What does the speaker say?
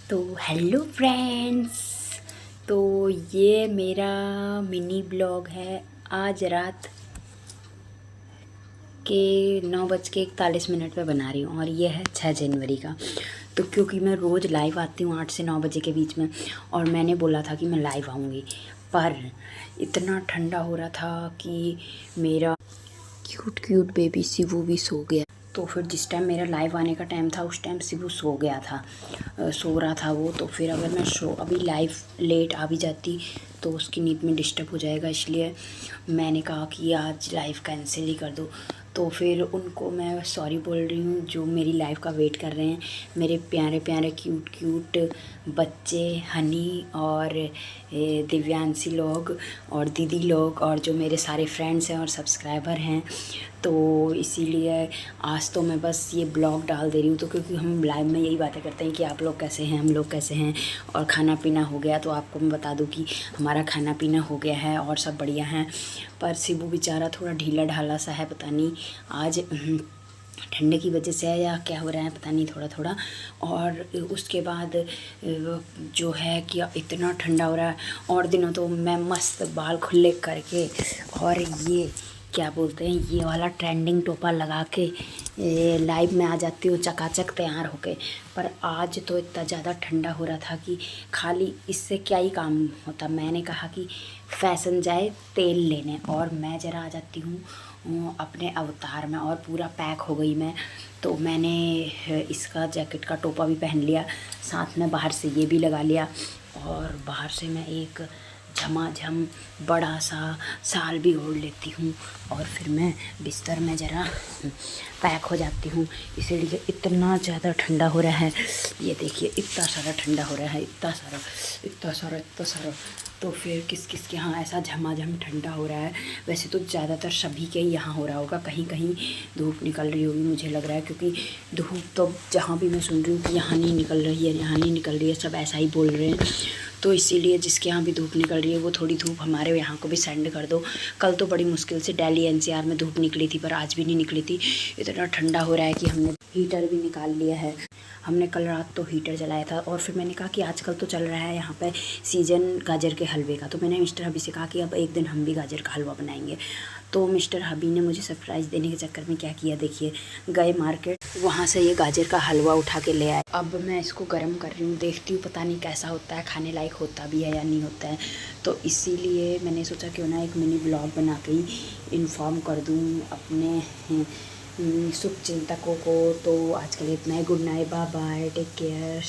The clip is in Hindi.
तो हेलो फ्रेंड्स। तो ये मेरा मिनी ब्लॉग है। आज रात के 9:41 पे बना रही हूँ और ये है 6 जनवरी का। तो क्योंकि मैं रोज़ लाइव आती हूँ 8 से 9 बजे के बीच में, और मैंने बोला था कि मैं लाइव आऊँगी, पर इतना ठंडा हो रहा था कि मेरा क्यूट बेबी सिवू भी सो गया। तो फिर जिस टाइम मेरा लाइव आने का टाइम था उस टाइम सिवू सो गया था, सो रहा था वो। तो फिर अगर मैं अभी लाइव लेट आ भी जाती तो उसकी नींद में डिस्टर्ब हो जाएगा, इसलिए मैंने कहा कि आज लाइव कैंसिल ही कर दो। तो फिर उनको मैं सॉरी बोल रही हूँ जो मेरी लाइव का वेट कर रहे हैं, मेरे प्यारे प्यारे क्यूट बच्चे, हनी और दिव्यांशी लोग और दीदी लोग, और जो मेरे सारे फ्रेंड्स हैं और सब्सक्राइबर हैं। तो इसीलिए आज तो मैं बस ये ब्लॉग डाल दे रही हूँ। तो क्योंकि हम लाइव में यही बातें करते हैं कि आप लोग कैसे हैं, हम लोग कैसे हैं, और खाना पीना हो गया। तो आपको मैं बता दूँ कि हमारा खाना पीना हो गया है और सब बढ़िया हैं। पर शिबू बेचारा थोड़ा ढीला ढाला सा है, पता नहीं आज ठंडे की वजह से है या क्या हो रहा है, पता नहीं, थोड़ा थोड़ा। और उसके बाद जो है कि इतना ठंडा हो रहा है, और दिनों तो मैं मस्त बाल खुले करके और ये क्या बोलते हैं, ये वाला ट्रेंडिंग टोपा लगा के लाइव में आ जाती हूँ चकाचक तैयार होके। पर आज तो इतना ज़्यादा ठंडा हो रहा था कि खाली इससे क्या ही काम होता। मैंने कहा कि फैशन जाए तेल लेने, और मैं ज़रा आ जाती हूँ अपने अवतार में, और पूरा पैक हो गई मैं। तो मैंने इसका जैकेट का टोपा भी पहन लिया, साथ में बाहर से ये भी लगा लिया, और बाहर से मैं एक झमाझम बड़ा सा शाल भी ओढ़ लेती हूँ, और फिर मैं बिस्तर में ज़रा पैक हो जाती हूँ। इसीलिए इतना ज़्यादा ठंडा हो रहा है, ये देखिए इतना सारा ठंडा हो रहा है, इतना सारा। तो फिर किस किस के यहाँ ऐसा झमाझम ठंडा हो रहा है। वैसे तो ज़्यादातर सभी के यहाँ हो रहा होगा, कहीं कहीं धूप निकल रही होगी मुझे लग रहा है, क्योंकि धूप तो जहाँ भी मैं सुन रही हूँ कि यहाँ नहीं निकल रही है, यहाँ नहीं निकल रही है, सब ऐसा ही बोल रहे हैं। तो इसीलिए जिसके यहाँ भी धूप निकल रही है वो थोड़ी धूप हमारे यहाँ को भी सेंड कर दो। कल तो बड़ी मुश्किल से दिल्ली एनसीआर में धूप निकली थी, पर आज भी नहीं निकली थी। इतना ठंडा हो रहा है कि हमने हीटर भी निकाल लिया है। हमने कल रात तो हीटर जलाया था, और फिर मैंने कहा कि आजकल तो चल रहा है यहाँ पे सीज़न गाजर के हलवे का। तो मैंने मिस्टर हबी से कहा कि अब एक दिन हम भी गाजर का हलवा बनाएंगे। तो मिस्टर हबी ने मुझे सरप्राइज़ देने के चक्कर में क्या किया, देखिए, गए मार्केट, वहाँ से ये गाजर का हलवा उठा के ले आए। अब मैं इसको गर्म कर रही हूँ, देखती हूँ पता नहीं कैसा होता है, खाने लायक होता भी है या नहीं होता है। तो इसीलिए मैंने सोचा क्यों ना एक मिनी ब्लॉग बना के ही इन्फॉर्म कर दूँ अपने शुभ चिंतकों को। तो आज के लिए इतना ही। Good night, bye bye, take care.